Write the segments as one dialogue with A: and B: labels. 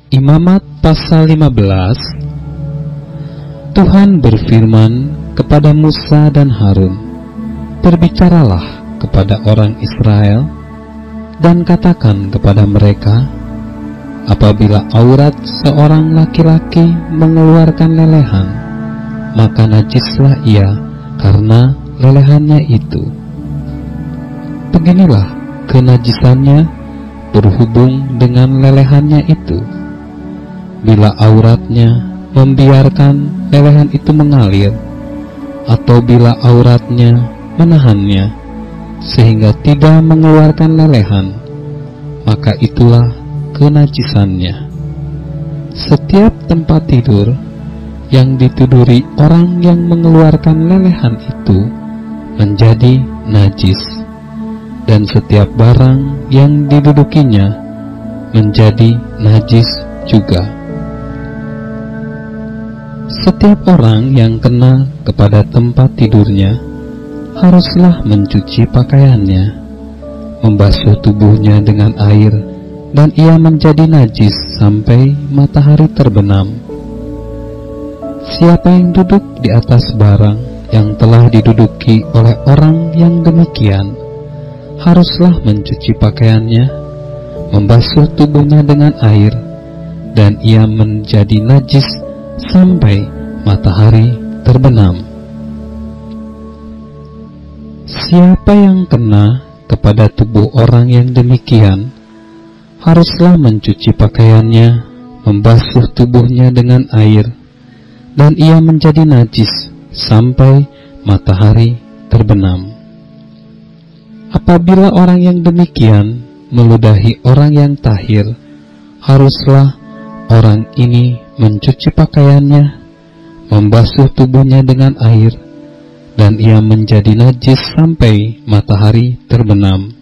A: Imamat pasal 15. Tuhan berfirman kepada Musa dan Harun, "Berbicaralah kepada orang Israel dan katakan kepada mereka, apabila aurat seorang laki-laki mengeluarkan lelehan, maka najislah ia karena lelehannya itu. Beginilah kenajisannya berhubung dengan lelehannya itu. Bila auratnya membiarkan lelehan itu mengalir, atau bila auratnya menahannya sehingga tidak mengeluarkan lelehan, maka itulah kenajisannya. Setiap tempat tidur yang ditiduri orang yang mengeluarkan lelehan itu menjadi najis, dan setiap barang yang didudukinya menjadi najis juga. Setiap orang yang kena kepada tempat tidurnya haruslah mencuci pakaiannya, membasuh tubuhnya dengan air, dan ia menjadi najis sampai matahari terbenam. Siapa yang duduk di atas barang yang telah diduduki oleh orang yang demikian haruslah mencuci pakaiannya, membasuh tubuhnya dengan air, dan ia menjadi najis sampai matahari terbenam. Siapa yang kena kepada tubuh orang yang demikian haruslah mencuci pakaiannya, membasuh tubuhnya dengan air, dan ia menjadi najis sampai matahari terbenam. Apabila orang yang demikian meludahi orang yang tahir, haruslah orang ini mencuci pakaiannya, membasuh tubuhnya dengan air, dan ia menjadi najis sampai matahari terbenam.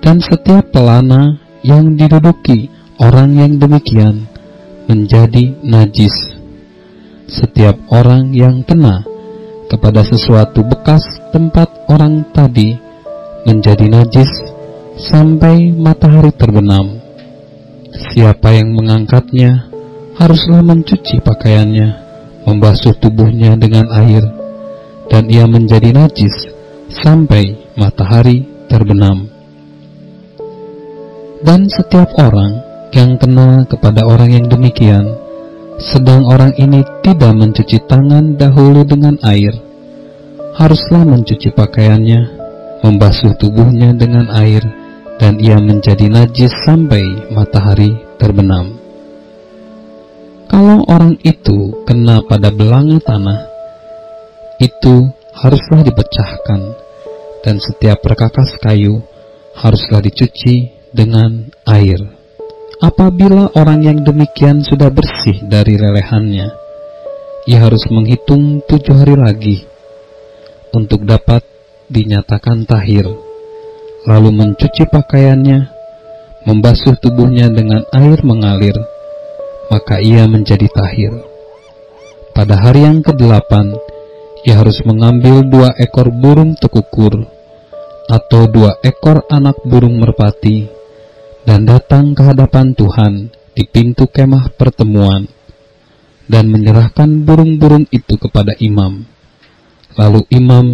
A: Dan setiap pelana yang diduduki orang yang demikian menjadi najis. Setiap orang yang kena kepada sesuatu bekas tempat orang tadi menjadi najis sampai matahari terbenam. Siapa yang mengangkatnya haruslah mencuci pakaiannya, membasuh tubuhnya dengan air, dan ia menjadi najis sampai matahari terbenam. Dan setiap orang yang kena kepada orang yang demikian, sedang orang ini tidak mencuci tangan dahulu dengan air, haruslah mencuci pakaiannya, membasuh tubuhnya dengan air, dan ia menjadi najis sampai matahari terbenam. Kalau orang itu kena pada belanga tanah, itu haruslah dipecahkan, dan setiap perkakas kayu haruslah dicuci dengan air. Apabila orang yang demikian sudah bersih dari lelehannya, ia harus menghitung 7 hari lagi untuk dapat dinyatakan tahir, lalu mencuci pakaiannya, membasuh tubuhnya dengan air mengalir, maka ia menjadi tahir. Pada hari yang ke-8, ia harus mengambil 2 ekor burung tekukur atau 2 ekor anak burung merpati, dan datang ke hadapan Tuhan di pintu kemah pertemuan, dan menyerahkan burung-burung itu kepada imam. Lalu imam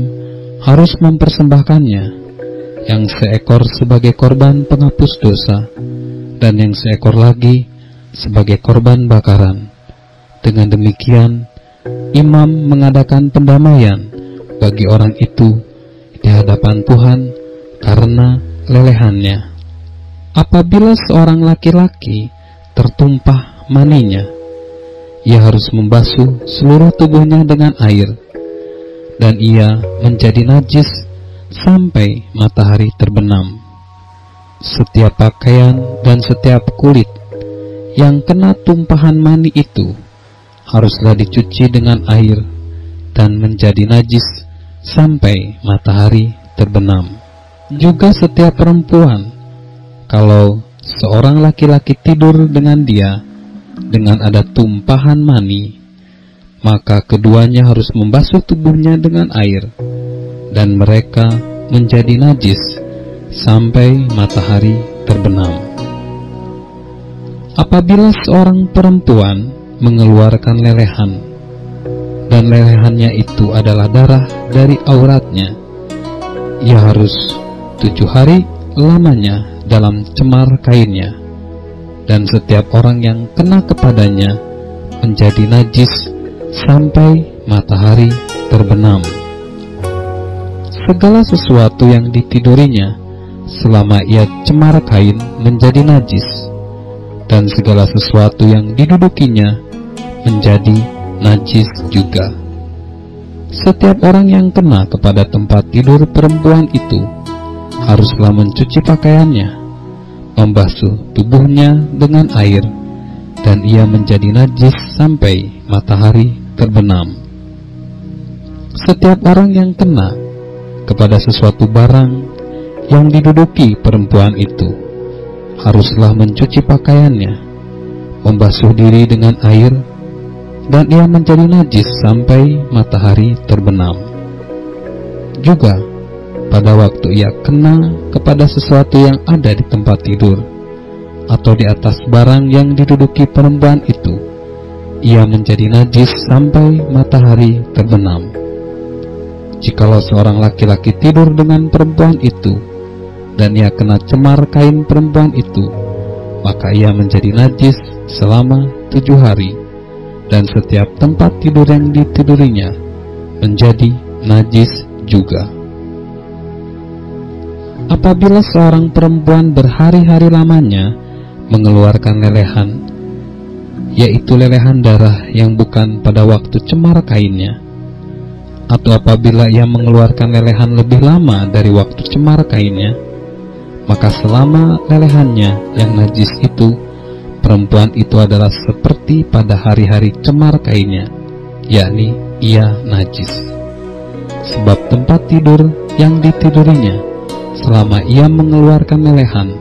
A: harus mempersembahkannya, yang seekor sebagai korban penghapus dosa, dan yang seekor lagi sebagai korban bakaran. Dengan demikian, imam mengadakan pendamaian bagi orang itu di hadapan Tuhan karena lelehannya. Apabila seorang laki-laki tertumpah maninya, ia harus membasuh seluruh tubuhnya dengan air, dan ia menjadi najis sampai matahari terbenam. Setiap pakaian dan setiap kulit yang kena tumpahan mani itu haruslah dicuci dengan air, dan menjadi najis sampai matahari terbenam. Juga setiap perempuan, kalau seorang laki-laki tidur dengan dia dengan ada tumpahan mani, maka keduanya harus membasuh tubuhnya dengan air, dan mereka menjadi najis sampai matahari terbenam. Apabila seorang perempuan mengeluarkan lelehan, dan lelehannya itu adalah darah dari auratnya, ia harus 7 hari lamanya dalam cemar kainnya, dan setiap orang yang kena kepadanya menjadi najis sampai matahari terbenam. Segala sesuatu yang ditidurinya selama ia cemar kain menjadi najis, dan segala sesuatu yang didudukinya menjadi najis juga. Setiap orang yang kena kepada tempat tidur perempuan itu haruslah mencuci pakaiannya, membasuh tubuhnya dengan air, dan ia menjadi najis sampai matahari terbenam. Setiap orang yang kena kepada sesuatu barang yang diduduki perempuan itu haruslah mencuci pakaiannya, membasuh diri dengan air, dan ia menjadi najis sampai matahari terbenam. Juga pada waktu ia kena kepada sesuatu yang ada di tempat tidur atau di atas barang yang diduduki perempuan itu, ia menjadi najis sampai matahari terbenam. Jikalau seorang laki-laki tidur dengan perempuan itu, dan ia kena cemar kain perempuan itu, maka ia menjadi najis selama 7 hari, dan setiap tempat tidur yang ditidurinya menjadi najis juga. Apabila seorang perempuan berhari-hari lamanya mengeluarkan lelehan, yaitu lelehan darah yang bukan pada waktu cemar kainnya, atau apabila ia mengeluarkan lelehan lebih lama dari waktu cemar kainnya, maka selama lelehannya yang najis itu, perempuan itu adalah seperti pada hari-hari cemar kainnya, yakni ia najis. Sebab tempat tidur yang ditidurinya selama ia mengeluarkan lelehan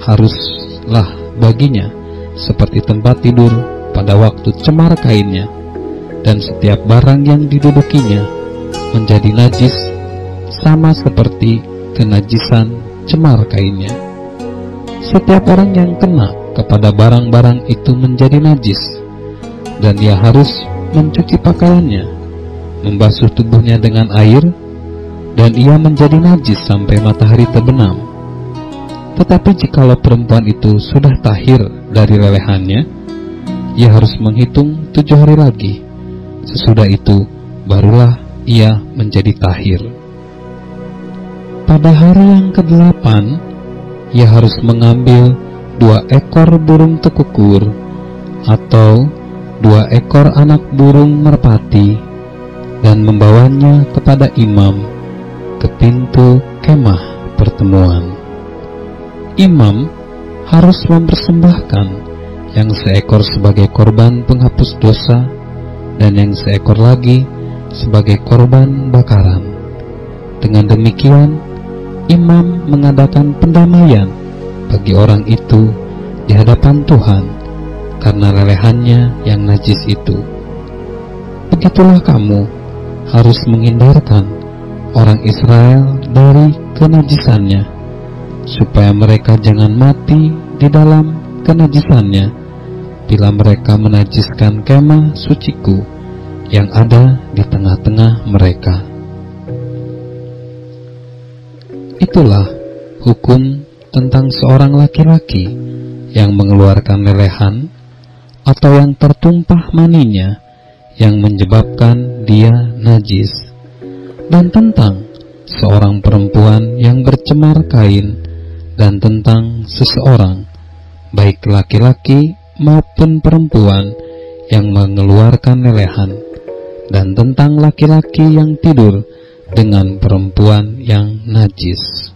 A: haruslah baginya seperti tempat tidur pada waktu cemar kainnya, dan setiap barang yang didudukinya menjadi najis sama seperti kenajisan cemar kainnya. Setiap orang yang kena kepada barang-barang itu menjadi najis, dan ia harus mencuci pakaiannya, membasuh tubuhnya dengan air, dan ia menjadi najis sampai matahari terbenam. Tetapi jikalau perempuan itu sudah tahir dari lelehannya, ia harus menghitung 7 hari lagi. Sesudah itu barulah ia menjadi tahir. Pada hari yang ke-8, ia harus mengambil 2 ekor burung tekukur atau 2 ekor anak burung merpati, dan membawanya kepada imam ke pintu kemah pertemuan. Imam harus mempersembahkan yang seekor sebagai korban penghapus dosa, dan yang seekor lagi sebagai korban bakaran. Dengan demikian, imam mengadakan pendamaian bagi orang itu di hadapan Tuhan karena lelehannya yang najis itu. Begitulah kamu harus menghindarkan orang Israel dari kenajisannya, supaya mereka jangan mati di dalam kenajisannya bila mereka menajiskan kemah suciku yang ada di tengah-tengah mereka. Itulah hukum tentang seorang laki-laki yang mengeluarkan lelehan atau yang tertumpah maninya yang menyebabkan dia najis, dan tentang seorang perempuan yang bercemar kain, dan tentang seseorang, baik laki-laki maupun perempuan, yang mengeluarkan lelehan, dan tentang laki-laki yang tidur dengan perempuan yang najis.